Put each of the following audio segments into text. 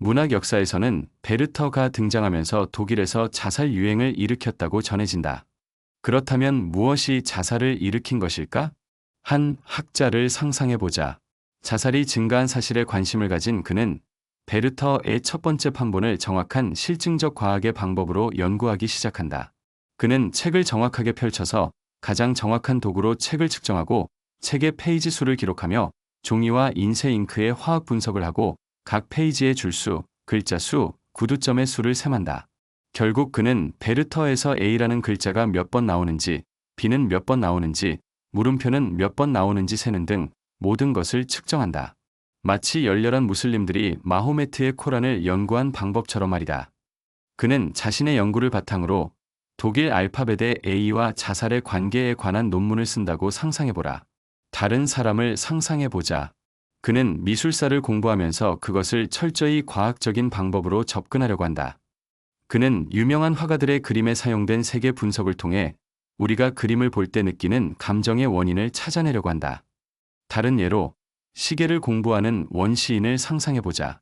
문학 역사에서는 베르터가 등장하면서 독일에서 자살 유행을 일으켰다고 전해진다. 그렇다면 무엇이 자살을 일으킨 것일까? 한 학자를 상상해보자. 자살이 증가한 사실에 관심을 가진 그는 베르터의 첫 번째 판본을 정확한 실증적 과학의 방법으로 연구하기 시작한다. 그는 책을 정확하게 펼쳐서 가장 정확한 도구로 책을 측정하고 책의 페이지 수를 기록하며 종이와 인쇄 잉크의 화학 분석을 하고 각 페이지의 줄수, 글자 수, 구두점의 수를 셈한다. 결국 그는 베르터에서 A라는 글자가 몇 번 나오는지, B는 몇 번 나오는지, 물음표는 몇 번 나오는지 세는 등 모든 것을 측정한다. 마치 열렬한 무슬림들이 마호메트의 코란을 연구한 방법처럼 말이다. 그는 자신의 연구를 바탕으로 독일 알파벳의 A와 자살의 관계에 관한 논문을 쓴다고 상상해보라. 다른 사람을 상상해보자. 그는 미술사를 공부하면서 그것을 철저히 과학적인 방법으로 접근하려고 한다. 그는 유명한 화가들의 그림에 사용된 색의 분석을 통해 우리가 그림을 볼 때 느끼는 감정의 원인을 찾아내려고 한다. 다른 예로 시계를 공부하는 원시인을 상상해보자.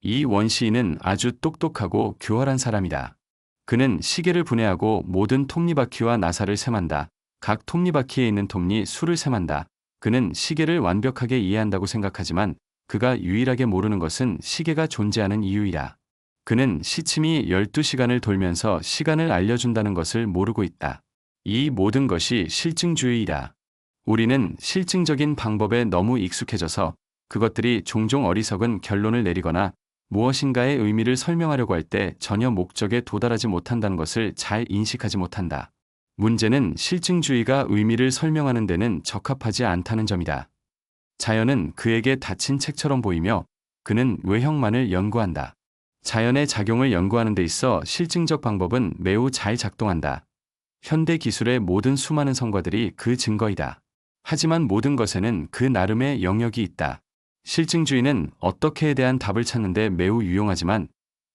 이 원시인은 아주 똑똑하고 교활한 사람이다. 그는 시계를 분해하고 모든 톱니바퀴와 나사를 셈한다. 각 톱니바퀴에 있는 톱니 수를 셈한다. 그는 시계를 완벽하게 이해한다고 생각하지만 그가 유일하게 모르는 것은 시계가 존재하는 이유이다. 그는 시침이 12시간을 돌면서 시간을 알려준다는 것을 모르고 있다. 이 모든 것이 실증주의이다. 우리는 실증적인 방법에 너무 익숙해져서 그것들이 종종 어리석은 결론을 내리거나 무엇인가의 의미를 설명하려고 할 때 전혀 목적에 도달하지 못한다는 것을 잘 인식하지 못한다. 문제는 실증주의가 의미를 설명하는 데는 적합하지 않다는 점이다. 자연은 그에게 닫힌 책처럼 보이며 그는 외형만을 연구한다. 자연의 작용을 연구하는 데 있어 실증적 방법은 매우 잘 작동한다. 현대 기술의 모든 수많은 성과들이 그 증거이다. 하지만 모든 것에는 그 나름의 영역이 있다. 실증주의는 어떻게에 대한 답을 찾는데 매우 유용하지만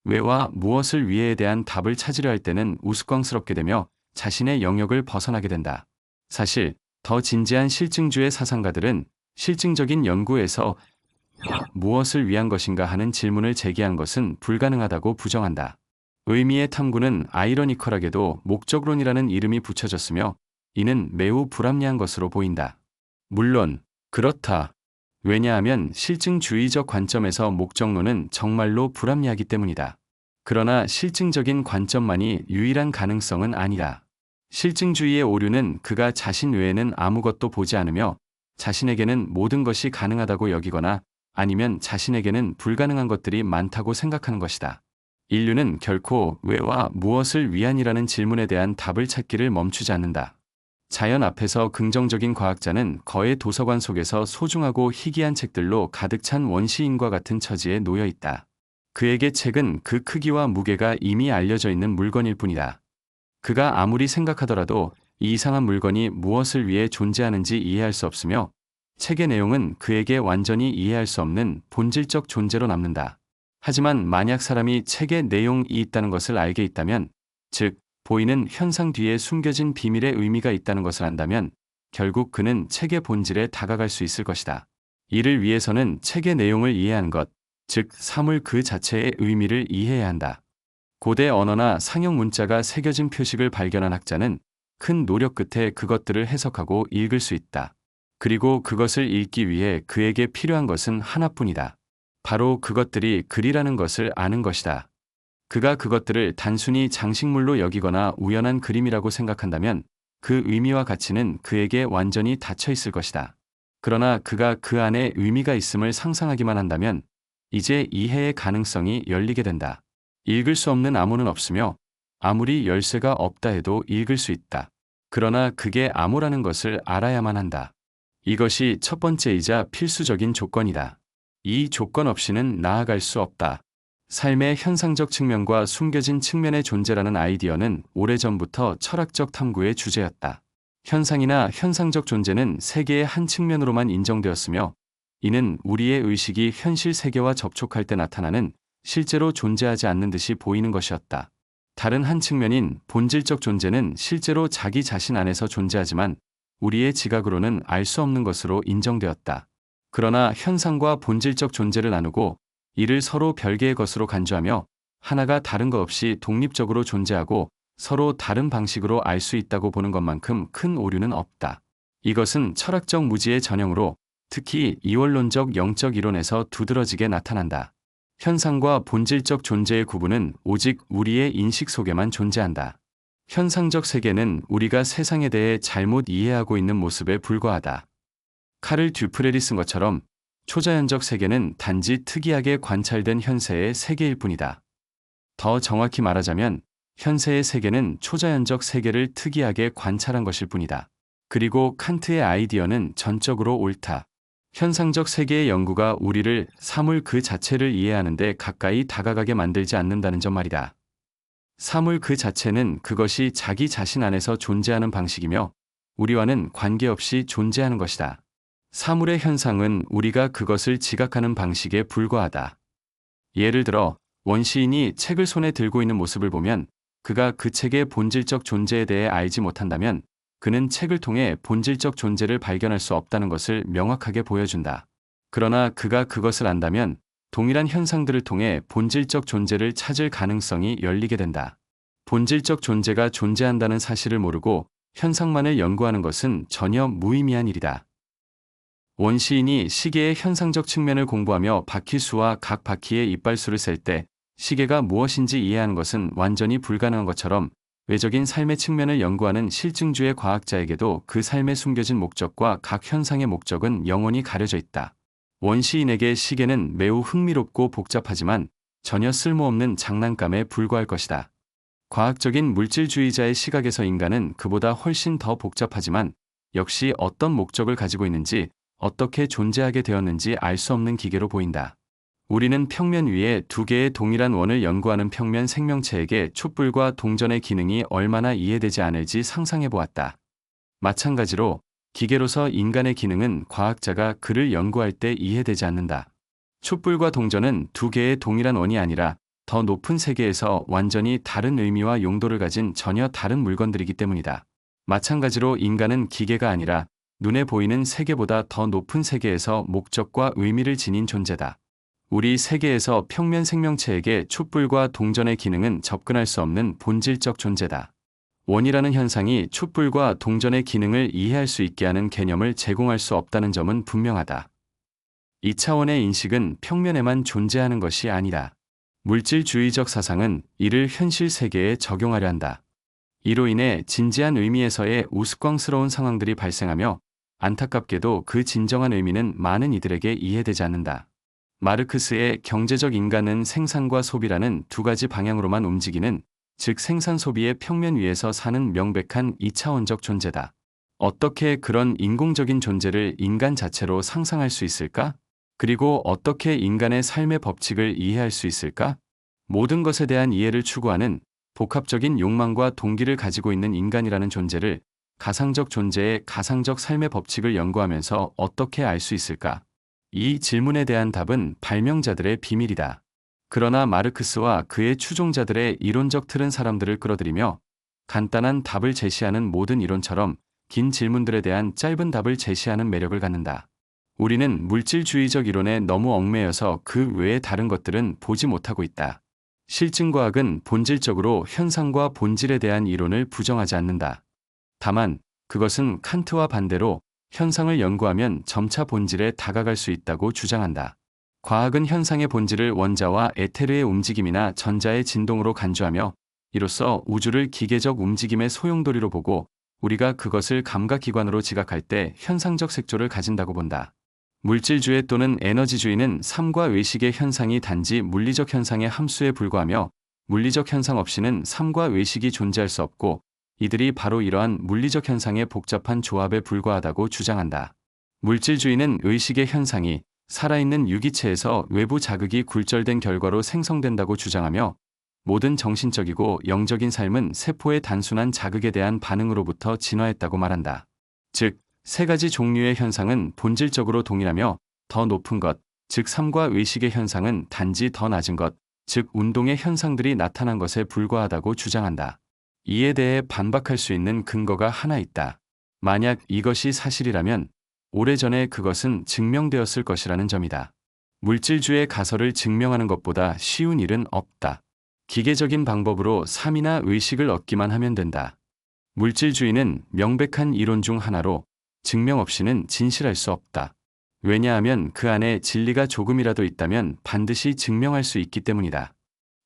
왜와 무엇을 위해에 대한 답을 찾으려 할 때는 우스꽝스럽게 되며 자신의 영역을 벗어나게 된다. 사실 더 진지한 실증주의 사상가들은 실증적인 연구에서 무엇을 위한 것인가 하는 질문을 제기한 것은 불가능하다고 부정한다. 의미의 탐구는 아이러니컬하게도 목적론이라는 이름이 붙여졌으며 이는 매우 불합리한 것으로 보인다. 물론 그렇다. 왜냐하면 실증주의적 관점에서 목적론은 정말로 불합리하기 때문이다. 그러나 실증적인 관점만이 유일한 가능성은 아니다. 실증주의의 오류는 그가 자신 외에는 아무것도 보지 않으며 자신에게는 모든 것이 가능하다고 여기거나 아니면 자신에게는 불가능한 것들이 많다고 생각하는 것이다. 인류는 결코 왜와 무엇을 위한이라는 질문에 대한 답을 찾기를 멈추지 않는다. 자연 앞에서 긍정적인 과학자는 거의 도서관 속에서 소중하고 희귀한 책들로 가득 찬 원시인과 같은 처지에 놓여 있다. 그에게 책은 그 크기와 무게가 이미 알려져 있는 물건일 뿐이다. 그가 아무리 생각하더라도 이 이상한 물건이 무엇을 위해 존재하는지 이해할 수 없으며 책의 내용은 그에게 완전히 이해할 수 없는 본질적 존재로 남는다. 하지만 만약 사람이 책의 내용이 있다는 것을 알게 있다면, 즉 보이는 현상 뒤에 숨겨진 비밀의 의미가 있다는 것을 안다면 결국 그는 책의 본질에 다가갈 수 있을 것이다. 이를 위해서는 책의 내용을 이해하는 것, 즉 사물 그 자체의 의미를 이해해야 한다. 고대 언어나 상형 문자가 새겨진 표식을 발견한 학자는 큰 노력 끝에 그것들을 해석하고 읽을 수 있다. 그리고 그것을 읽기 위해 그에게 필요한 것은 하나뿐이다. 바로 그것들이 글이라는 것을 아는 것이다. 그가 그것들을 단순히 장식물로 여기거나 우연한 그림이라고 생각한다면 그 의미와 가치는 그에게 완전히 닫혀 있을 것이다. 그러나 그가 그 안에 의미가 있음을 상상하기만 한다면 이제 이해의 가능성이 열리게 된다. 읽을 수 없는 암호는 없으며 아무리 열쇠가 없다 해도 읽을 수 있다. 그러나 그게 암호라는 것을 알아야만 한다. 이것이 첫 번째이자 필수적인 조건이다. 이 조건 없이는 나아갈 수 없다. 삶의 현상적 측면과 숨겨진 측면의 존재라는 아이디어는 오래전부터 철학적 탐구의 주제였다. 현상이나 현상적 존재는 세계의 한 측면으로만 인정되었으며 이는 우리의 의식이 현실 세계와 접촉할 때 나타나는 실제로 존재하지 않는 듯이 보이는 것이었다. 다른 한 측면인 본질적 존재는 실제로 자기 자신 안에서 존재하지만 우리의 지각으로는 알 수 없는 것으로 인정되었다. 그러나 현상과 본질적 존재를 나누고 이를 서로 별개의 것으로 간주하며 하나가 다른 것 없이 독립적으로 존재하고 서로 다른 방식으로 알 수 있다고 보는 것만큼 큰 오류는 없다. 이것은 철학적 무지의 전형으로 특히 이원론적 영적 이론에서 두드러지게 나타난다. 현상과 본질적 존재의 구분은 오직 우리의 인식 속에만 존재한다. 현상적 세계는 우리가 세상에 대해 잘못 이해하고 있는 모습에 불과하다. 카를 듀프렐이 쓴 것처럼 초자연적 세계는 단지 특이하게 관찰된 현세의 세계일 뿐이다. 더 정확히 말하자면 현세의 세계는 초자연적 세계를 특이하게 관찰한 것일 뿐이다. 그리고 칸트의 아이디어는 전적으로 옳다. 현상적 세계의 연구가 우리를 사물 그 자체를 이해하는 데 가까이 다가가게 만들지 않는다는 점 말이다. 사물 그 자체는 그것이 자기 자신 안에서 존재하는 방식이며 우리와는 관계없이 존재하는 것이다. 사물의 현상은 우리가 그것을 지각하는 방식에 불과하다. 예를 들어 원시인이 책을 손에 들고 있는 모습을 보면 그가 그 책의 본질적 존재에 대해 알지 못한다면 그는 책을 통해 본질적 존재를 발견할 수 없다는 것을 명확하게 보여준다. 그러나 그가 그것을 안다면 동일한 현상들을 통해 본질적 존재를 찾을 가능성이 열리게 된다. 본질적 존재가 존재한다는 사실을 모르고 현상만을 연구하는 것은 전혀 무의미한 일이다. 원시인이 시계의 현상적 측면을 공부하며 바퀴수와 각 바퀴의 이빨수를 셀 때 시계가 무엇인지 이해하는 것은 완전히 불가능한 것처럼 외적인 삶의 측면을 연구하는 실증주의 과학자에게도 그 삶의 숨겨진 목적과 각 현상의 목적은 영원히 가려져 있다. 원시인에게 시계는 매우 흥미롭고 복잡하지만 전혀 쓸모없는 장난감에 불과할 것이다. 과학적인 물질주의자의 시각에서 인간은 그보다 훨씬 더 복잡하지만 역시 어떤 목적을 가지고 있는지 어떻게 존재하게 되었는지 알 수 없는 기계로 보인다. 우리는 평면 위에 두 개의 동일한 원을 연구하는 평면 생명체에게 촛불과 동전의 기능이 얼마나 이해되지 않을지 상상해 보았다. 마찬가지로 기계로서 인간의 기능은 과학자가 그를 연구할 때 이해되지 않는다. 촛불과 동전은 두 개의 동일한 원이 아니라 더 높은 세계에서 완전히 다른 의미와 용도를 가진 전혀 다른 물건들이기 때문이다. 마찬가지로 인간은 기계가 아니라 눈에 보이는 세계보다 더 높은 세계에서 목적과 의미를 지닌 존재다. 우리 세계에서 평면 생명체에게 촛불과 동전의 기능은 접근할 수 없는 본질적 존재다. 원이라는 현상이 촛불과 동전의 기능을 이해할 수 있게 하는 개념을 제공할 수 없다는 점은 분명하다. 이 차원의 인식은 평면에만 존재하는 것이 아니다. 물질주의적 사상은 이를 현실 세계에 적용하려 한다. 이로 인해 진지한 의미에서의 우스꽝스러운 상황들이 발생하며 안타깝게도 그 진정한 의미는 많은 이들에게 이해되지 않는다. 마르크스의 경제적 인간은 생산과 소비라는 두 가지 방향으로만 움직이는, 즉 생산 소비의 평면 위에서 사는 명백한 2차원적 존재다. 어떻게 그런 인공적인 존재를 인간 자체로 상상할 수 있을까? 그리고 어떻게 인간의 삶의 법칙을 이해할 수 있을까? 모든 것에 대한 이해를 추구하는 복합적인 욕망과 동기를 가지고 있는 인간이라는 존재를 가상적 존재의 가상적 삶의 법칙을 연구하면서 어떻게 알 수 있을까? 이 질문에 대한 답은 발명자들의 비밀이다. 그러나 마르크스와 그의 추종자들의 이론적 틀은 사람들을 끌어들이며 간단한 답을 제시하는 모든 이론처럼 긴 질문들에 대한 짧은 답을 제시하는 매력을 갖는다. 우리는 물질주의적 이론에 너무 얽매여서 그 외의 다른 것들은 보지 못하고 있다. 실증과학은 본질적으로 현상과 본질에 대한 이론을 부정하지 않는다. 다만 그것은 칸트와 반대로 현상을 연구하면 점차 본질에 다가갈 수 있다고 주장한다. 과학은 현상의 본질을 원자와 에테르의 움직임이나 전자의 진동으로 간주하며 이로써 우주를 기계적 움직임의 소용돌이로 보고 우리가 그것을 감각기관으로 지각할 때 현상적 색조를 가진다고 본다. 물질주의 또는 에너지주의는 삶과 의식의 현상이 단지 물리적 현상의 함수에 불과하며 물리적 현상 없이는 삶과 의식이 존재할 수 없고 이들이 바로 이러한 물리적 현상의 복잡한 조합에 불과하다고 주장한다. 물질주의는 의식의 현상이 살아있는 유기체에서 외부 자극이 굴절된 결과로 생성된다고 주장하며 모든 정신적이고 영적인 삶은 세포의 단순한 자극에 대한 반응으로부터 진화했다고 말한다. 즉, 세 가지 종류의 현상은 본질적으로 동일하며 더 높은 것, 즉 삶과 의식의 현상은 단지 더 낮은 것, 즉 운동의 현상들이 나타난 것에 불과하다고 주장한다. 이에 대해 반박할 수 있는 근거가 하나 있다. 만약 이것이 사실이라면 오래전에 그것은 증명되었을 것이라는 점이다. 물질주의 가설을 증명하는 것보다 쉬운 일은 없다. 기계적인 방법으로 삶이나 의식을 얻기만 하면 된다. 물질주의는 명백한 이론 중 하나로 증명 없이는 진실할 수 없다. 왜냐하면 그 안에 진리가 조금이라도 있다면 반드시 증명할 수 있기 때문이다.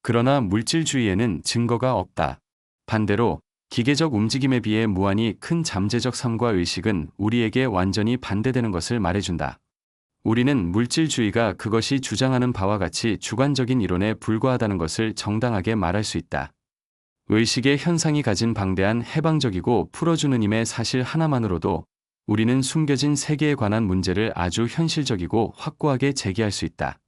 그러나 물질주의에는 증거가 없다. 반대로 기계적 움직임에 비해 무한히 큰 잠재적 삶과 의식은 우리에게 완전히 반대되는 것을 말해준다. 우리는 물질주의가 그것이 주장하는 바와 같이 주관적인 이론에 불과하다는 것을 정당하게 말할 수 있다. 의식의 현상이 가진 방대한 해방적이고 풀어주는 힘의 사실 하나만으로도 우리는 숨겨진 세계에 관한 문제를 아주 현실적이고 확고하게 제기할 수 있다.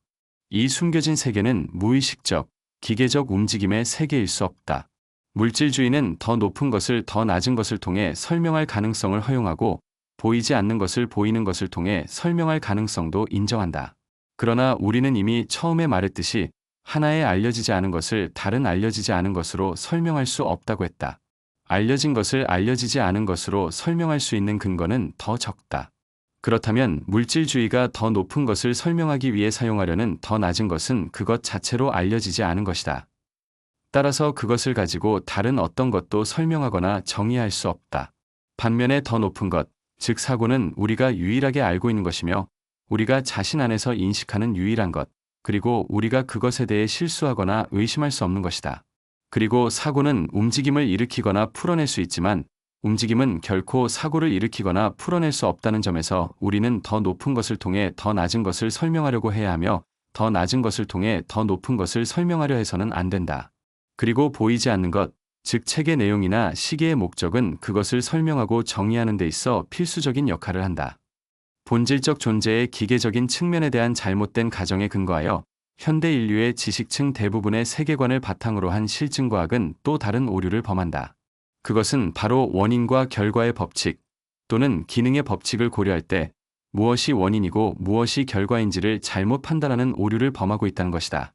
이 숨겨진 세계는 무의식적, 기계적 움직임의 세계일 수 없다. 물질주의는 더 높은 것을 더 낮은 것을 통해 설명할 가능성을 허용하고 보이지 않는 것을 보이는 것을 통해 설명할 가능성도 인정한다. 그러나 우리는 이미 처음에 말했듯이 하나의 알려지지 않은 것을 다른 알려지지 않은 것으로 설명할 수 없다고 했다. 알려진 것을 알려지지 않은 것으로 설명할 수 있는 근거는 더 적다. 그렇다면 물질주의가 더 높은 것을 설명하기 위해 사용하려는 더 낮은 것은 그것 자체로 알려지지 않은 것이다. 따라서 그것을 가지고 다른 어떤 것도 설명하거나 정의할 수 없다. 반면에 더 높은 것, 즉 사고는 우리가 유일하게 알고 있는 것이며 우리가 자신 안에서 인식하는 유일한 것, 그리고 우리가 그것에 대해 실수하거나 의심할 수 없는 것이다. 그리고 사고는 움직임을 일으키거나 풀어낼 수 있지만 움직임은 결코 사고를 일으키거나 풀어낼 수 없다는 점에서 우리는 더 높은 것을 통해 더 낮은 것을 설명하려고 해야 하며 더 낮은 것을 통해 더 높은 것을 설명하려 해서는 안 된다. 그리고 보이지 않는 것, 즉 책의 내용이나 시계의 목적은 그것을 설명하고 정의하는 데 있어 필수적인 역할을 한다. 본질적 존재의 기계적인 측면에 대한 잘못된 가정에 근거하여 현대 인류의 지식층 대부분의 세계관을 바탕으로 한 실증과학은 또 다른 오류를 범한다. 그것은 바로 원인과 결과의 법칙 또는 기능의 법칙을 고려할 때 무엇이 원인이고 무엇이 결과인지를 잘못 판단하는 오류를 범하고 있다는 것이다.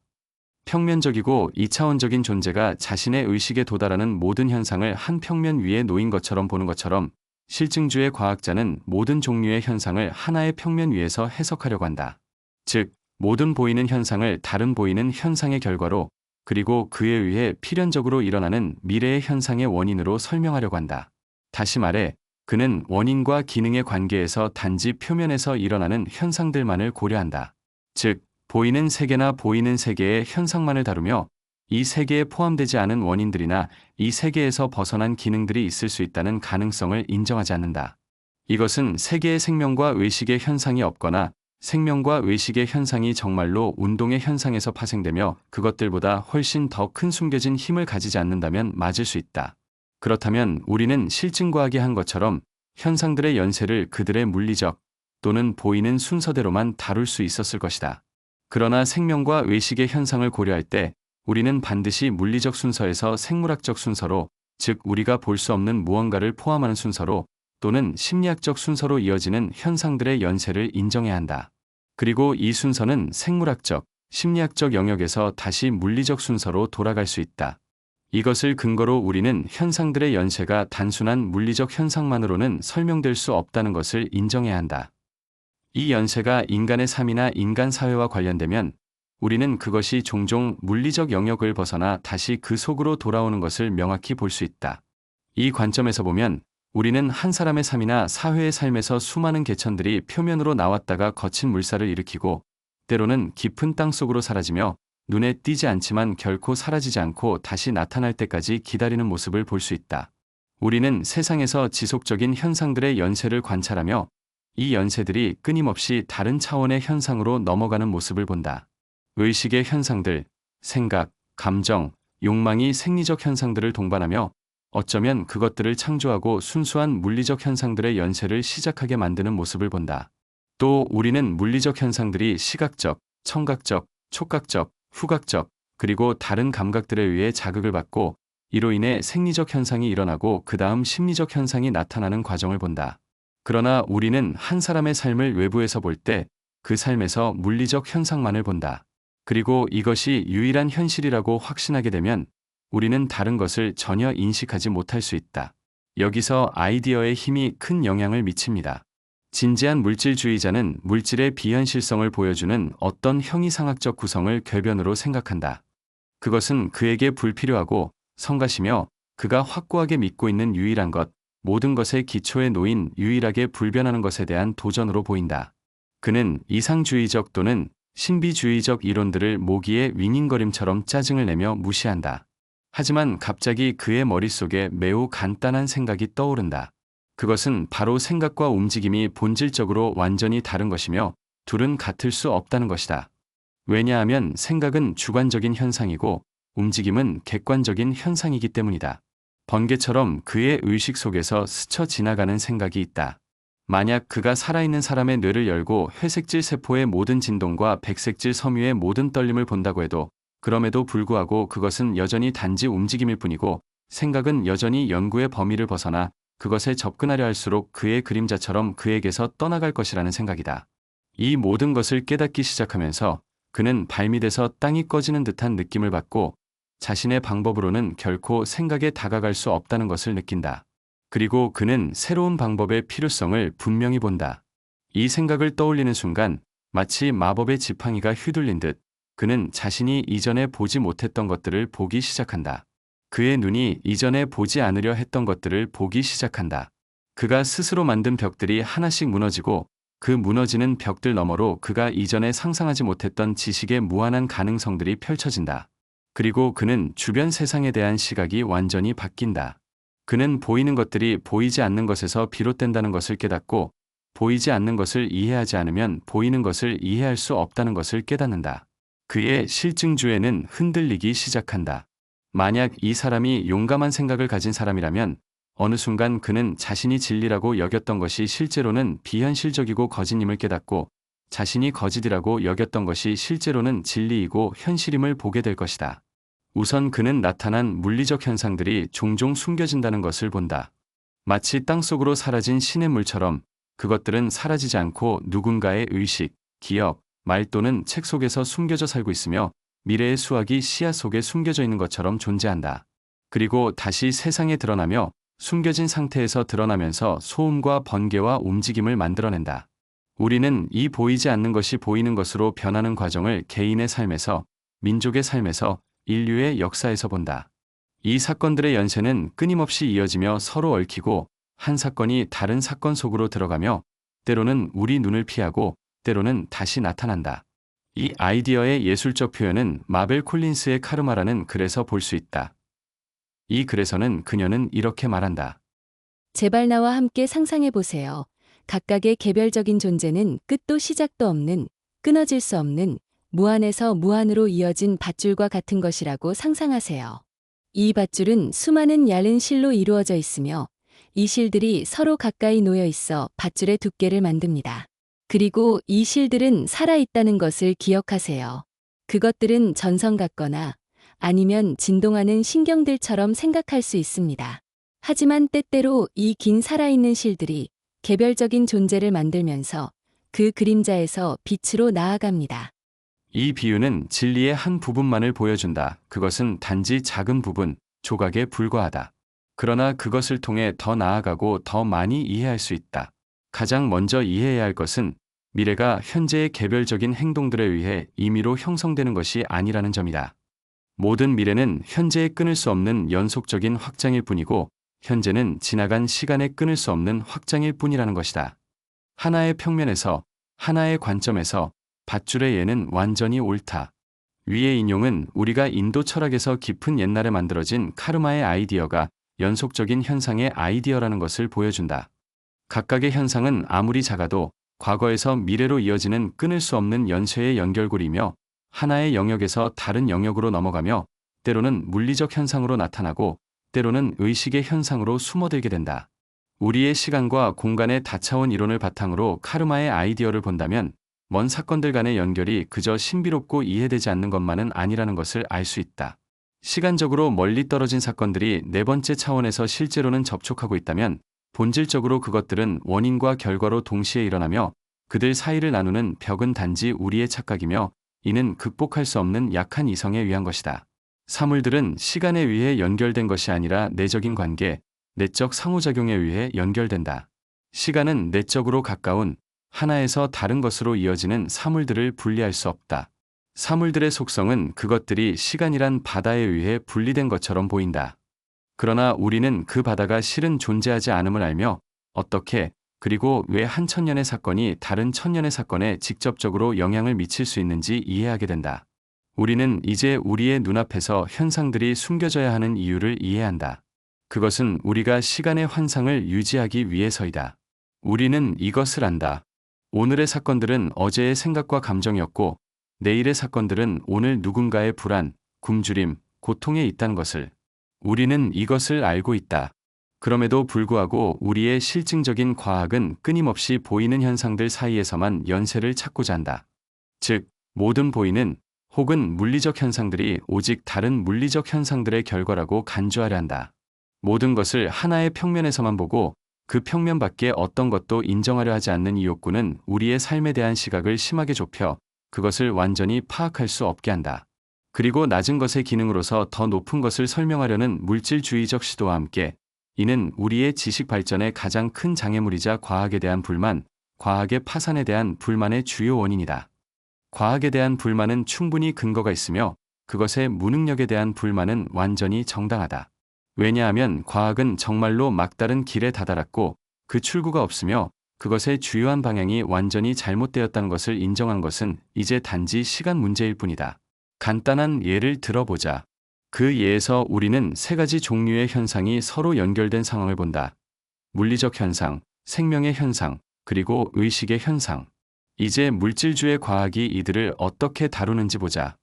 평면적이고 이차원적인 존재가 자신의 의식에 도달하는 모든 현상을 한 평면 위에 놓인 것처럼 보는 것처럼 실증주의 과학자는 모든 종류의 현상을 하나의 평면 위에서 해석하려고 한다. 즉, 모든 보이는 현상을 다른 보이는 현상의 결과로 그리고 그에 의해 필연적으로 일어나는 미래의 현상의 원인으로 설명하려고 한다. 다시 말해, 그는 원인과 기능의 관계에서 단지 표면에서 일어나는 현상들만을 고려한다. 즉, 보이는 세계나 보이는 세계의 현상만을 다루며 이 세계에 포함되지 않은 원인들이나 이 세계에서 벗어난 기능들이 있을 수 있다는 가능성을 인정하지 않는다. 이것은 세계의 생명과 의식의 현상이 없거나 생명과 의식의 현상이 정말로 운동의 현상에서 파생되며 그것들보다 훨씬 더 큰 숨겨진 힘을 가지지 않는다면 맞을 수 있다. 그렇다면 우리는 실증과학이 한 것처럼 현상들의 연쇄를 그들의 물리적 또는 보이는 순서대로만 다룰 수 있었을 것이다. 그러나 생명과 의식의 현상을 고려할 때 우리는 반드시 물리적 순서에서 생물학적 순서로, 즉 우리가 볼 수 없는 무언가를 포함하는 순서로 또는 심리학적 순서로 이어지는 현상들의 연쇄를 인정해야 한다. 그리고 이 순서는 생물학적, 심리학적 영역에서 다시 물리적 순서로 돌아갈 수 있다. 이것을 근거로 우리는 현상들의 연쇄가 단순한 물리적 현상만으로는 설명될 수 없다는 것을 인정해야 한다. 이 연쇄가 인간의 삶이나 인간 사회와 관련되면 우리는 그것이 종종 물리적 영역을 벗어나 다시 그 속으로 돌아오는 것을 명확히 볼 수 있다. 이 관점에서 보면 우리는 한 사람의 삶이나 사회의 삶에서 수많은 개천들이 표면으로 나왔다가 거친 물살을 일으키고 때로는 깊은 땅 속으로 사라지며 눈에 띄지 않지만 결코 사라지지 않고 다시 나타날 때까지 기다리는 모습을 볼 수 있다. 우리는 세상에서 지속적인 현상들의 연쇄를 관찰하며 이 연쇄들이 끊임없이 다른 차원의 현상으로 넘어가는 모습을 본다. 의식의 현상들, 생각, 감정, 욕망이 생리적 현상들을 동반하며 어쩌면 그것들을 창조하고 순수한 물리적 현상들의 연쇄를 시작하게 만드는 모습을 본다. 또 우리는 물리적 현상들이 시각적, 청각적, 촉각적, 후각적, 그리고 다른 감각들에 의해 자극을 받고 이로 인해 생리적 현상이 일어나고 그 다음 심리적 현상이 나타나는 과정을 본다. 그러나 우리는 한 사람의 삶을 외부에서 볼 때 그 삶에서 물리적 현상만을 본다. 그리고 이것이 유일한 현실이라고 확신하게 되면 우리는 다른 것을 전혀 인식하지 못할 수 있다. 여기서 아이디어의 힘이 큰 영향을 미칩니다. 진지한 물질주의자는 물질의 비현실성을 보여주는 어떤 형이상학적 구성을 궤변으로 생각한다. 그것은 그에게 불필요하고 성가시며 그가 확고하게 믿고 있는 유일한 것, 모든 것의 기초에 놓인 유일하게 불변하는 것에 대한 도전으로 보인다. 그는 이상주의적 또는 신비주의적 이론들을 모기의 윙윙거림처럼 짜증을 내며 무시한다. 하지만 갑자기 그의 머릿속에 매우 간단한 생각이 떠오른다. 그것은 바로 생각과 움직임이 본질적으로 완전히 다른 것이며 둘은 같을 수 없다는 것이다. 왜냐하면 생각은 주관적인 현상이고 움직임은 객관적인 현상이기 때문이다. 번개처럼 그의 의식 속에서 스쳐 지나가는 생각이 있다. 만약 그가 살아있는 사람의 뇌를 열고 회색질 세포의 모든 진동과 백색질 섬유의 모든 떨림을 본다고 해도 그럼에도 불구하고 그것은 여전히 단지 움직임일 뿐이고 생각은 여전히 연구의 범위를 벗어나 그것에 접근하려 할수록 그의 그림자처럼 그에게서 떠나갈 것이라는 생각이다. 이 모든 것을 깨닫기 시작하면서 그는 발밑에서 땅이 꺼지는 듯한 느낌을 받고 자신의 방법으로는 결코 생각에 다가갈 수 없다는 것을 느낀다. 그리고 그는 새로운 방법의 필요성을 분명히 본다. 이 생각을 떠올리는 순간 마치 마법의 지팡이가 휘둘린 듯 그는 자신이 이전에 보지 못했던 것들을 보기 시작한다. 그의 눈이 이전에 보지 않으려 했던 것들을 보기 시작한다. 그가 스스로 만든 벽들이 하나씩 무너지고 그 무너지는 벽들 너머로 그가 이전에 상상하지 못했던 지식의 무한한 가능성들이 펼쳐진다. 그리고 그는 주변 세상에 대한 시각이 완전히 바뀐다. 그는 보이는 것들이 보이지 않는 것에서 비롯된다는 것을 깨닫고 보이지 않는 것을 이해하지 않으면 보이는 것을 이해할 수 없다는 것을 깨닫는다. 그의 실증주의는 흔들리기 시작한다. 만약 이 사람이 용감한 생각을 가진 사람이라면 어느 순간 그는 자신이 진리라고 여겼던 것이 실제로는 비현실적이고 거짓임을 깨닫고 자신이 거짓이라고 여겼던 것이 실제로는 진리이고 현실임을 보게 될 것이다. 우선 그는 나타난 물리적 현상들이 종종 숨겨진다는 것을 본다. 마치 땅속으로 사라진 시냇물처럼 그것들은 사라지지 않고 누군가의 의식, 기억, 말 또는 책 속에서 숨겨져 살고 있으며 미래의 수학이 씨앗 속에 숨겨져 있는 것처럼 존재한다. 그리고 다시 세상에 드러나며 숨겨진 상태에서 드러나면서 소음과 번개와 움직임을 만들어낸다. 우리는 이 보이지 않는 것이 보이는 것으로 변하는 과정을 개인의 삶에서, 민족의 삶에서, 인류의 역사에서 본다. 이 사건들의 연쇄는 끊임없이 이어지며 서로 얽히고 한 사건이 다른 사건 속으로 들어가며 때로는 우리 눈을 피하고 때로는 다시 나타난다. 이 아이디어의 예술적 표현은 마벨 콜린스의 카르마라는 글에서 볼 수 있다. 이 글에서는 그녀는 이렇게 말한다. 제발 나와 함께 상상해 보세요. 각각의 개별적인 존재는 끝도 시작도 없는, 끊어질 수 없는, 무한에서 무한으로 이어진 밧줄과 같은 것이라고 상상하세요. 이 밧줄은 수많은 얇은 실로 이루어져 있으며 이 실들이 서로 가까이 놓여 있어 밧줄의 두께를 만듭니다. 그리고 이 실들은 살아있다는 것을 기억하세요. 그것들은 전선 같거나 아니면 진동하는 신경들처럼 생각할 수 있습니다. 하지만 때때로 이 긴 살아있는 실들이 개별적인 존재를 만들면서 그 그림자에서 빛으로 나아갑니다. 이 비유는 진리의 한 부분만을 보여준다. 그것은 단지 작은 부분, 조각에 불과하다. 그러나 그것을 통해 더 나아가고 더 많이 이해할 수 있다. 가장 먼저 이해해야 할 것은 미래가 현재의 개별적인 행동들에 의해 임의로 형성되는 것이 아니라는 점이다. 모든 미래는 현재에 끊을 수 없는 연속적인 확장일 뿐이고 현재는 지나간 시간에 끊을 수 없는 확장일 뿐이라는 것이다. 하나의 평면에서, 하나의 관점에서 밧줄의 예는 완전히 옳다. 위의 인용은 우리가 인도 철학에서 깊은 옛날에 만들어진 카르마의 아이디어가 연속적인 현상의 아이디어라는 것을 보여준다. 각각의 현상은 아무리 작아도 과거에서 미래로 이어지는 끊을 수 없는 연쇄의 연결고리이며 하나의 영역에서 다른 영역으로 넘어가며 때로는 물리적 현상으로 나타나고 때로는 의식의 현상으로 숨어들게 된다. 우리의 시간과 공간의 다차원 이론을 바탕으로 카르마의 아이디어를 본다면 먼 사건들 간의 연결이 그저 신비롭고 이해되지 않는 것만은 아니라는 것을 알 수 있다. 시간적으로 멀리 떨어진 사건들이 네 번째 차원에서 실제로는 접촉하고 있다면 본질적으로 그것들은 원인과 결과로 동시에 일어나며 그들 사이를 나누는 벽은 단지 우리의 착각이며 이는 극복할 수 없는 약한 이성에 의한 것이다. 사물들은 시간에 의해 연결된 것이 아니라 내적인 관계, 내적 상호작용에 의해 연결된다. 시간은 내적으로 가까운 하나에서 다른 것으로 이어지는 사물들을 분리할 수 없다. 사물들의 속성은 그것들이 시간이란 바다에 의해 분리된 것처럼 보인다. 그러나 우리는 그 바다가 실은 존재하지 않음을 알며 어떻게 그리고 왜 한 천년의 사건이 다른 천년의 사건에 직접적으로 영향을 미칠 수 있는지 이해하게 된다. 우리는 이제 우리의 눈앞에서 현상들이 숨겨져야 하는 이유를 이해한다. 그것은 우리가 시간의 환상을 유지하기 위해서이다. 우리는 이것을 안다. 오늘의 사건들은 어제의 생각과 감정이었고, 내일의 사건들은 오늘 누군가의 불안, 굶주림, 고통에 있다는 것을. 우리는 이것을 알고 있다. 그럼에도 불구하고 우리의 실증적인 과학은 끊임없이 보이는 현상들 사이에서만 연세를 찾고자 한다. 즉, 모든 보이는 혹은 물리적 현상들이 오직 다른 물리적 현상들의 결과라고 간주하려 한다. 모든 것을 하나의 평면에서만 보고 그 평면 밖에 어떤 것도 인정하려 하지 않는 이 욕구는 우리의 삶에 대한 시각을 심하게 좁혀 그것을 완전히 파악할 수 없게 한다. 그리고 낮은 것의 기능으로서 더 높은 것을 설명하려는 물질주의적 시도와 함께 이는 우리의 지식 발전의 가장 큰 장애물이자 과학에 대한 불만, 과학의 파산에 대한 불만의 주요 원인이다. 과학에 대한 불만은 충분히 근거가 있으며 그것의 무능력에 대한 불만은 완전히 정당하다. 왜냐하면 과학은 정말로 막다른 길에 다다랐고 그 출구가 없으며 그것의 주요한 방향이 완전히 잘못되었다는 것을 인정한 것은 이제 단지 시간 문제일 뿐이다. 간단한 예를 들어보자. 그 예에서 우리는 세 가지 종류의 현상이 서로 연결된 상황을 본다. 물리적 현상, 생명의 현상, 그리고 의식의 현상. 이제 물질주의 과학이 이들을 어떻게 다루는지 보자.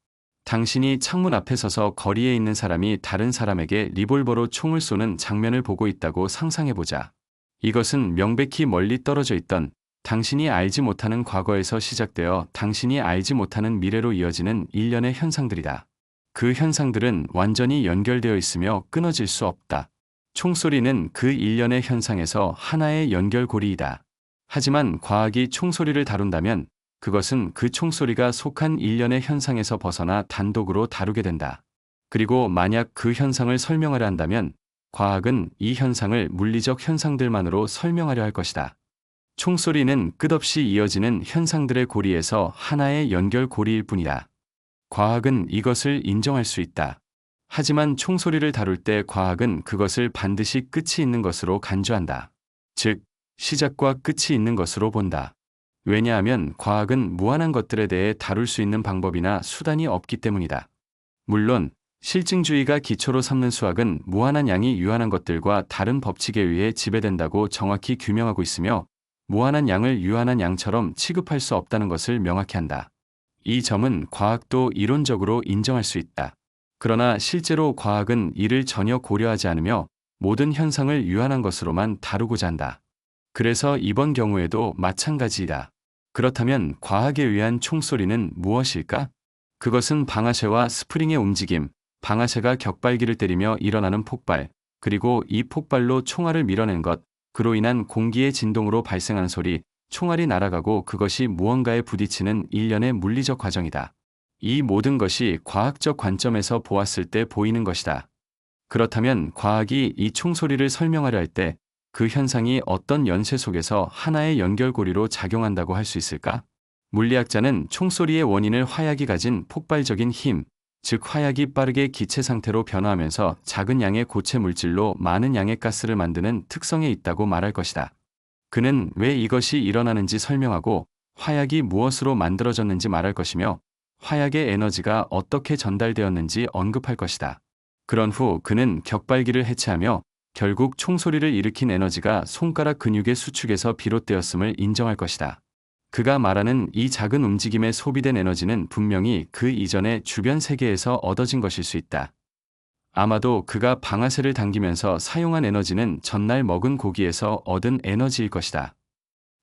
당신이 창문 앞에 서서 거리에 있는 사람이 다른 사람에게 리볼버로 총을 쏘는 장면을 보고 있다고 상상해보자. 이것은 명백히 멀리 떨어져 있던 당신이 알지 못하는 과거에서 시작되어 당신이 알지 못하는 미래로 이어지는 일련의 현상들이다. 그 현상들은 완전히 연결되어 있으며 끊어질 수 없다. 총소리는 그 일련의 현상에서 하나의 연결고리이다. 하지만 과학이 총소리를 다룬다면 그것은 그 총소리가 속한 일련의 현상에서 벗어나 단독으로 다루게 된다. 그리고 만약 그 현상을 설명하려 한다면 과학은 이 현상을 물리적 현상들만으로 설명하려 할 것이다. 총소리는 끝없이 이어지는 현상들의 고리에서 하나의 연결고리일 뿐이다. 과학은 이것을 인정할 수 있다. 하지만 총소리를 다룰 때 과학은 그것을 반드시 끝이 있는 것으로 간주한다. 즉, 시작과 끝이 있는 것으로 본다. 왜냐하면 과학은 무한한 것들에 대해 다룰 수 있는 방법이나 수단이 없기 때문이다. 물론 실증주의가 기초로 삼는 수학은 무한한 양이 유한한 것들과 다른 법칙에 의해 지배된다고 정확히 규명하고 있으며 무한한 양을 유한한 양처럼 취급할 수 없다는 것을 명확히 한다. 이 점은 과학도 이론적으로 인정할 수 있다. 그러나 실제로 과학은 이를 전혀 고려하지 않으며 모든 현상을 유한한 것으로만 다루고자 한다. 그래서 이번 경우에도 마찬가지이다. 그렇다면 과학에 의한 총소리는 무엇일까? 그것은 방아쇠와 스프링의 움직임, 방아쇠가 격발기를 때리며 일어나는 폭발, 그리고 이 폭발로 총알을 밀어낸 것, 그로 인한 공기의 진동으로 발생하는 소리, 총알이 날아가고 그것이 무언가에 부딪히는 일련의 물리적 과정이다. 이 모든 것이 과학적 관점에서 보았을 때 보이는 것이다. 그렇다면 과학이 이 총소리를 설명하려 할 때 그 현상이 어떤 연쇄 속에서 하나의 연결고리로 작용한다고 할 수 있을까? 물리학자는 총소리의 원인을 화약이 가진 폭발적인 힘, 즉 화약이 빠르게 기체 상태로 변화하면서 작은 양의 고체 물질로 많은 양의 가스를 만드는 특성에 있다고 말할 것이다. 그는 왜 이것이 일어나는지 설명하고 화약이 무엇으로 만들어졌는지 말할 것이며 화약의 에너지가 어떻게 전달되었는지 언급할 것이다. 그런 후 그는 격발기를 해체하며 결국 총소리를 일으킨 에너지가 손가락 근육의 수축에서 비롯되었음을 인정할 것이다. 그가 말하는 이 작은 움직임에 소비된 에너지는 분명히 그 이전의 주변 세계에서 얻어진 것일 수 있다. 아마도 그가 방아쇠를 당기면서 사용한 에너지는 전날 먹은 고기에서 얻은 에너지일 것이다.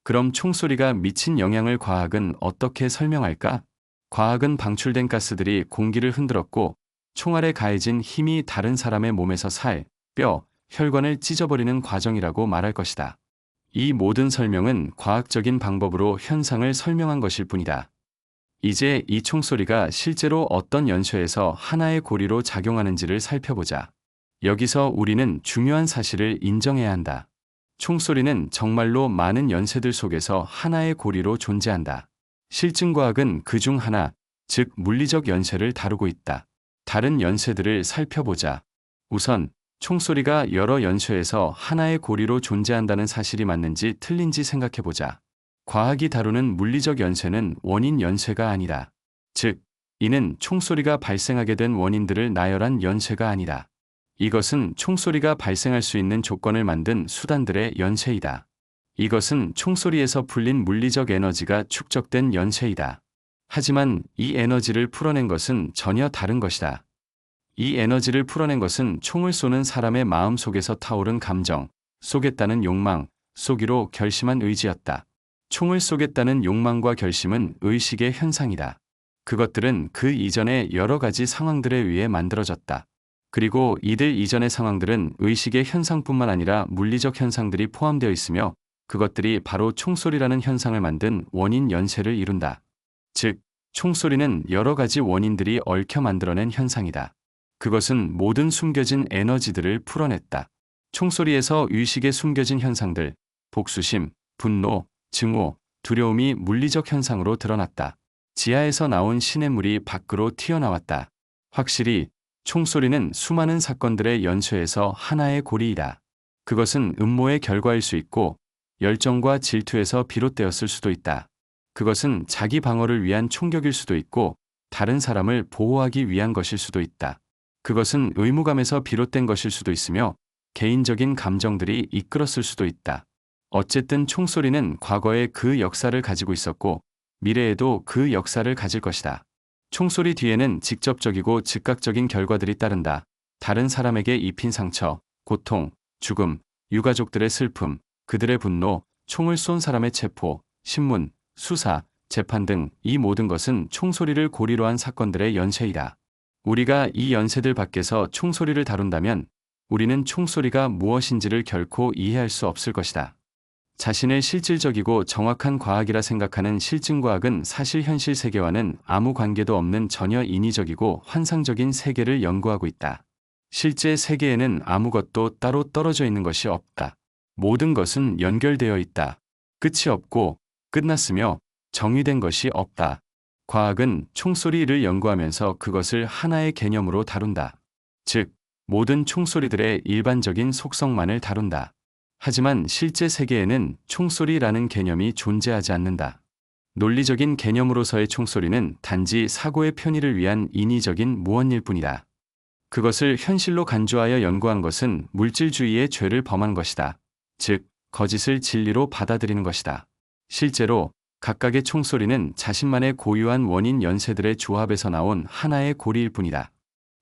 그럼 총소리가 미친 영향을 과학은 어떻게 설명할까? 과학은 방출된 가스들이 공기를 흔들었고 총알에 가해진 힘이 다른 사람의 몸에서 살, 뼈, 혈관을 찢어버리는 과정이라고 말할 것이다. 이 모든 설명은 과학적인 방법으로 현상을 설명한 것일 뿐이다. 이제 이 총소리가 실제로 어떤 연쇄에서 하나의 고리로 작용하는지를 살펴보자. 여기서 우리는 중요한 사실을 인정해야 한다. 총소리는 정말로 많은 연쇄들 속에서 하나의 고리로 존재한다. 실증과학은 그 중 하나, 즉 물리적 연쇄를 다루고 있다. 다른 연쇄들을 살펴보자. 우선 총소리가 여러 연쇄에서 하나의 고리로 존재한다는 사실이 맞는지 틀린지 생각해보자. 과학이 다루는 물리적 연쇄는 원인 연쇄가 아니다. 즉, 이는 총소리가 발생하게 된 원인들을 나열한 연쇄가 아니다. 이것은 총소리가 발생할 수 있는 조건을 만든 수단들의 연쇄이다. 이것은 총소리에서 풀린 물리적 에너지가 축적된 연쇄이다. 하지만 이 에너지를 풀어낸 것은 전혀 다른 것이다. 이 에너지를 풀어낸 것은 총을 쏘는 사람의 마음 속에서 타오른 감정, 쏘겠다는 욕망, 쏘기로 결심한 의지였다. 총을 쏘겠다는 욕망과 결심은 의식의 현상이다. 그것들은 그 이전의 여러 가지 상황들에 의해 만들어졌다. 그리고 이들 이전의 상황들은 의식의 현상뿐만 아니라 물리적 현상들이 포함되어 있으며 그것들이 바로 총소리라는 현상을 만든 원인 연쇄를 이룬다. 즉, 총소리는 여러 가지 원인들이 얽혀 만들어낸 현상이다. 그것은 모든 숨겨진 에너지들을 풀어냈다. 총소리에서 의식에 숨겨진 현상들, 복수심, 분노, 증오, 두려움이 물리적 현상으로 드러났다. 지하에서 나온 시냇물이 밖으로 튀어나왔다. 확실히 총소리는 수많은 사건들의 연쇄에서 하나의 고리이다. 그것은 음모의 결과일 수 있고 열정과 질투에서 비롯되었을 수도 있다. 그것은 자기 방어를 위한 총격일 수도 있고 다른 사람을 보호하기 위한 것일 수도 있다. 그것은 의무감에서 비롯된 것일 수도 있으며 개인적인 감정들이 이끌었을 수도 있다. 어쨌든 총소리는 과거에 그 역사를 가지고 있었고 미래에도 그 역사를 가질 것이다. 총소리 뒤에는 직접적이고 즉각적인 결과들이 따른다. 다른 사람에게 입힌 상처, 고통, 죽음, 유가족들의 슬픔, 그들의 분노, 총을 쏜 사람의 체포, 신문, 수사, 재판 등 이 모든 것은 총소리를 고리로 한 사건들의 연쇄이다. 우리가 이 연쇄들 밖에서 총소리를 다룬다면 우리는 총소리가 무엇인지를 결코 이해할 수 없을 것이다. 자신을 실질적이고 정확한 과학이라 생각하는 실증과학은 사실 현실 세계와는 아무 관계도 없는 전혀 인위적이고 환상적인 세계를 연구하고 있다. 실제 세계에는 아무것도 따로 떨어져 있는 것이 없다. 모든 것은 연결되어 있다. 끝이 없고 끝났으며 정의된 것이 없다. 과학은 총소리를 연구하면서 그것을 하나의 개념으로 다룬다. 즉, 모든 총소리들의 일반적인 속성만을 다룬다. 하지만 실제 세계에는 총소리라는 개념이 존재하지 않는다. 논리적인 개념으로서의 총소리는 단지 사고의 편의를 위한 인위적인 무언일 뿐이다. 그것을 현실로 간주하여 연구한 것은 물질주의의 죄를 범한 것이다. 즉, 거짓을 진리로 받아들이는 것이다. 실제로 각각의 총소리는 자신만의 고유한 원인 연쇄들의 조합에서 나온 하나의 고리일 뿐이다.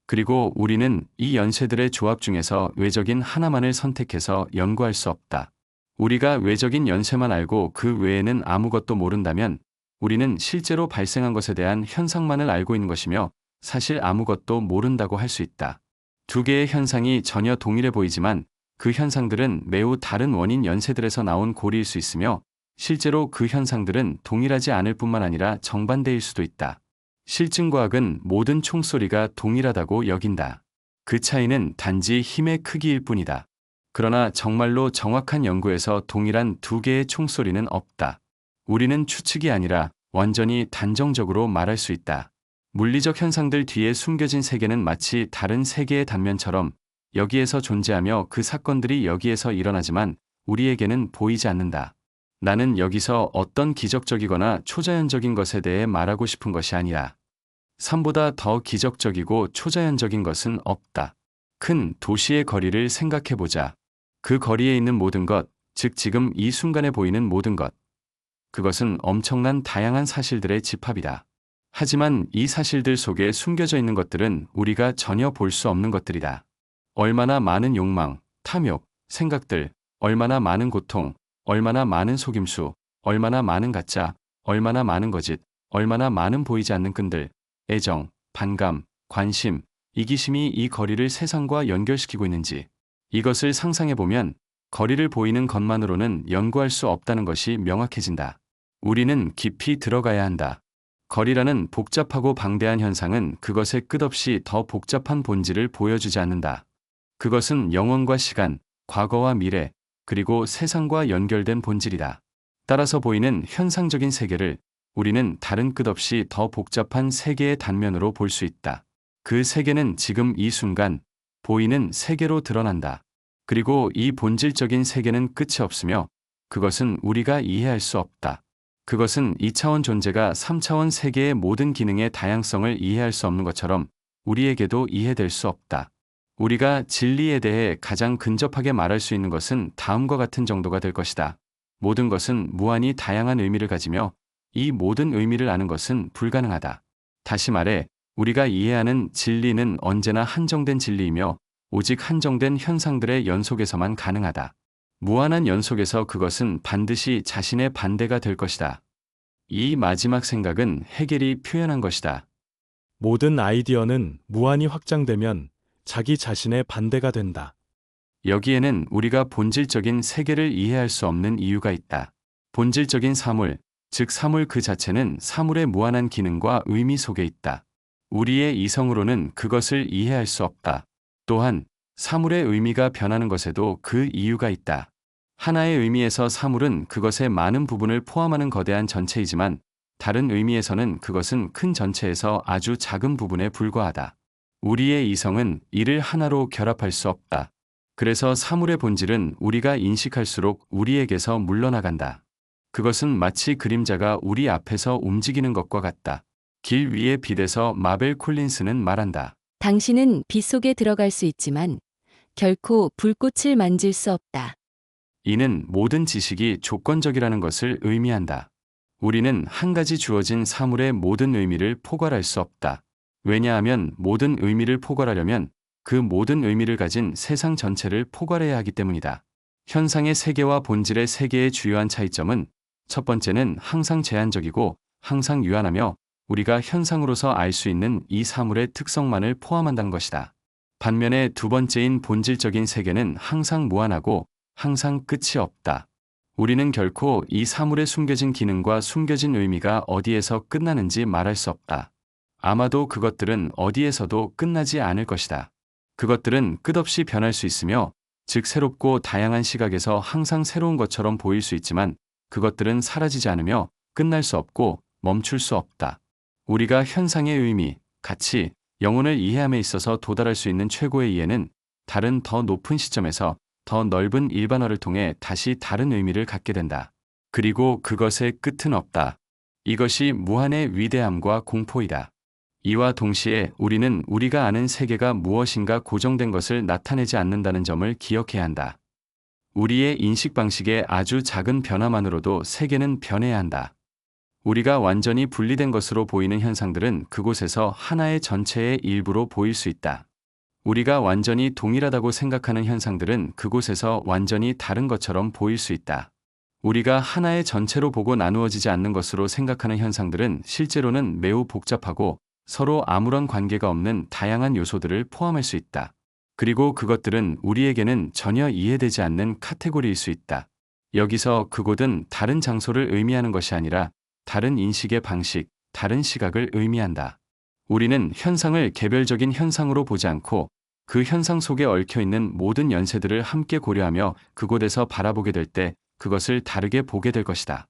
그리고 우리는 이 연쇄들의 조합 중에서 외적인 하나만을 선택해서 연구할 수 없다. 우리가 외적인 연쇄만 알고 그 외에는 아무것도 모른다면 우리는 실제로 발생한 것에 대한 현상만을 알고 있는 것이며 사실 아무것도 모른다고 할 수 있다. 두 개의 현상이 전혀 동일해 보이지만 그 현상들은 매우 다른 원인 연쇄들에서 나온 고리일 수 있으며 실제로 그 현상들은 동일하지 않을 뿐만 아니라 정반대일 수도 있다. 실증과학은 모든 총소리가 동일하다고 여긴다. 그 차이는 단지 힘의 크기일 뿐이다. 그러나 정말로 정확한 연구에서 동일한 두 개의 총소리는 없다. 우리는 추측이 아니라 완전히 단정적으로 말할 수 있다. 물리적 현상들 뒤에 숨겨진 세계는 마치 다른 세계의 단면처럼 여기에서 존재하며 그 사건들이 여기에서 일어나지만 우리에게는 보이지 않는다. 나는 여기서 어떤 기적적이거나 초자연적인 것에 대해 말하고 싶은 것이 아니라 삶보다 더 기적적이고 초자연적인 것은 없다. 큰 도시의 거리를 생각해보자. 그 거리에 있는 모든 것, 즉 지금 이 순간에 보이는 모든 것. 그것은 엄청난 다양한 사실들의 집합이다. 하지만 이 사실들 속에 숨겨져 있는 것들은 우리가 전혀 볼 수 없는 것들이다. 얼마나 많은 욕망, 탐욕, 생각들, 얼마나 많은 고통, 얼마나 많은 속임수, 얼마나 많은 가짜, 얼마나 많은 거짓, 얼마나 많은 보이지 않는 끈들, 애정, 반감, 관심, 이기심이 이 거리를 세상과 연결시키고 있는지. 이것을 상상해보면 거리를 보이는 것만으로는 연구할 수 없다는 것이 명확해진다. 우리는 깊이 들어가야 한다. 거리라는 복잡하고 방대한 현상은 그것의 끝없이 더 복잡한 본질을 보여주지 않는다. 그것은 영혼과 시간, 과거와 미래, 그리고 세상과 연결된 본질이다. 따라서 보이는 현상적인 세계를 우리는 다른 끝없이 더 복잡한 세계의 단면으로 볼 수 있다. 그 세계는 지금 이 순간 보이는 세계로 드러난다. 그리고 이 본질적인 세계는 끝이 없으며 그것은 우리가 이해할 수 없다. 그것은 2차원 존재가 3차원 세계의 모든 기능의 다양성을 이해할 수 없는 것처럼 우리에게도 이해될 수 없다. 우리가 진리에 대해 가장 근접하게 말할 수 있는 것은 다음과 같은 정도가 될 것이다. 모든 것은 무한히 다양한 의미를 가지며 이 모든 의미를 아는 것은 불가능하다. 다시 말해, 우리가 이해하는 진리는 언제나 한정된 진리이며 오직 한정된 현상들의 연속에서만 가능하다. 무한한 연속에서 그것은 반드시 자신의 반대가 될 것이다. 이 마지막 생각은 헤겔이 표현한 것이다. 모든 아이디어는 무한히 확장되면 자기 자신의 반대가 된다. 여기에는 우리가 본질적인 세계를 이해할 수 없는 이유가 있다. 본질적인 사물, 즉 사물 그 자체는 사물의 무한한 기능과 의미 속에 있다. 우리의 이성으로는 그것을 이해할 수 없다. 또한 사물의 의미가 변하는 것에도 그 이유가 있다. 하나의 의미에서 사물은 그것의 많은 부분을 포함하는 거대한 전체이지만 다른 의미에서는 그것은 큰 전체에서 아주 작은 부분에 불과하다. 우리의 이성은 이를 하나로 결합할 수 없다. 그래서 사물의 본질은 우리가 인식할수록 우리에게서 물러나간다. 그것은 마치 그림자가 우리 앞에서 움직이는 것과 같다. 길 위의 빛에서 마벨 콜린스는 말한다. 당신은 빛 속에 들어갈 수 있지만 결코 불꽃을 만질 수 없다. 이는 모든 지식이 조건적이라는 것을 의미한다. 우리는 한 가지 주어진 사물의 모든 의미를 포괄할 수 없다. 왜냐하면 모든 의미를 포괄하려면 그 모든 의미를 가진 세상 전체를 포괄해야 하기 때문이다. 현상의 세계와 본질의 세계의 주요한 차이점은 첫 번째는 항상 제한적이고 항상 유한하며 우리가 현상으로서 알 수 있는 이 사물의 특성만을 포함한다는 것이다. 반면에 두 번째인 본질적인 세계는 항상 무한하고 항상 끝이 없다. 우리는 결코 이 사물의 숨겨진 기능과 숨겨진 의미가 어디에서 끝나는지 말할 수 없다. 아마도 그것들은 어디에서도 끝나지 않을 것이다. 그것들은 끝없이 변할 수 있으며, 즉 새롭고 다양한 시각에서 항상 새로운 것처럼 보일 수 있지만 그것들은 사라지지 않으며 끝날 수 없고 멈출 수 없다. 우리가 현상의 의미, 가치, 영혼을 이해함에 있어서 도달할 수 있는 최고의 이해는 다른 더 높은 시점에서 더 넓은 일반화를 통해 다시 다른 의미를 갖게 된다. 그리고 그것의 끝은 없다. 이것이 무한의 위대함과 공포이다. 이와 동시에 우리는 우리가 아는 세계가 무엇인가 고정된 것을 나타내지 않는다는 점을 기억해야 한다. 우리의 인식 방식의 아주 작은 변화만으로도 세계는 변해야 한다. 우리가 완전히 분리된 것으로 보이는 현상들은 그곳에서 하나의 전체의 일부로 보일 수 있다. 우리가 완전히 동일하다고 생각하는 현상들은 그곳에서 완전히 다른 것처럼 보일 수 있다. 우리가 하나의 전체로 보고 나누어지지 않는 것으로 생각하는 현상들은 실제로는 매우 복잡하고 서로 아무런 관계가 없는 다양한 요소들을 포함할 수 있다. 그리고 그것들은 우리에게는 전혀 이해되지 않는 카테고리일 수 있다. 여기서 그곳은 다른 장소를 의미하는 것이 아니라 다른 인식의 방식, 다른 시각을 의미한다. 우리는 현상을 개별적인 현상으로 보지 않고 그 현상 속에 얽혀 있는 모든 연세들을 함께 고려하며 그곳에서 바라보게 될 때 그것을 다르게 보게 될 것이다.